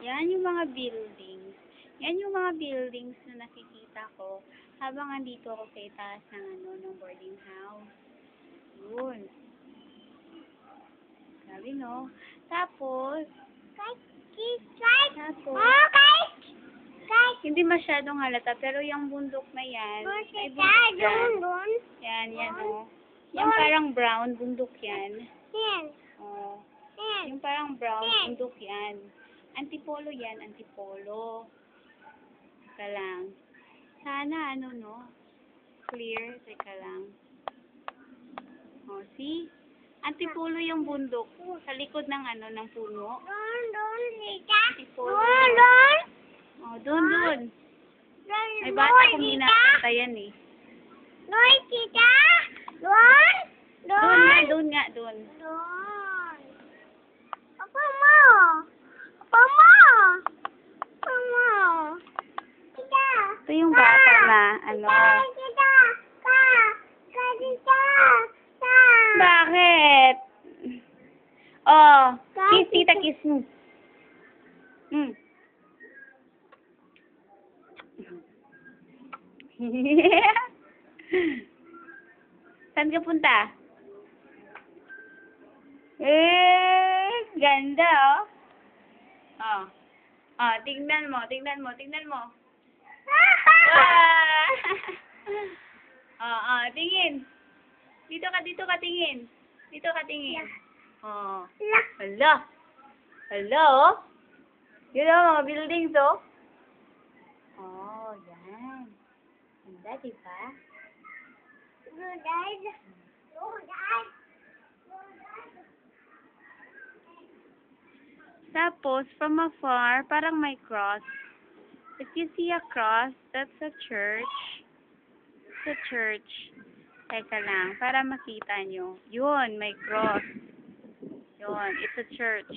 Yan yung mga buildings. Yan yung mga buildings na nakikita ko habang andito ako sa itaas ng boarding house. Yun. Sabi no. Tapos, hindi masyadong halata, pero yung bundok na yan, ay bundok yan. Yan, oh. Yung parang brown, bundok yan. Oh. Yung parang brown, bundok yan. Antipolo yan, antipolo. Teka lang. Sana, clear. Teka lang. Oh, see? Antipolo yung bundok. Sa likod ng ng puno. Antipolo. Oh, doon. May bata kong ginatayan eh. Doon nga. Ito yung bata na, Bakit? Oh, kiss, tita, kiss mo. Saan ka punta? Ganda, oh. Oh, tingnan mo. Tingin. Dito ka tingin. Oh. Hala, oh. Yun ang mga buildings, oh. Oh, yan. Ganda, diba? Tapos, from afar, parang may cross. If you see a cross, that's a church. It's a church. Teka lang, para makita nyo. Yun, may cross. Yun, it's a church.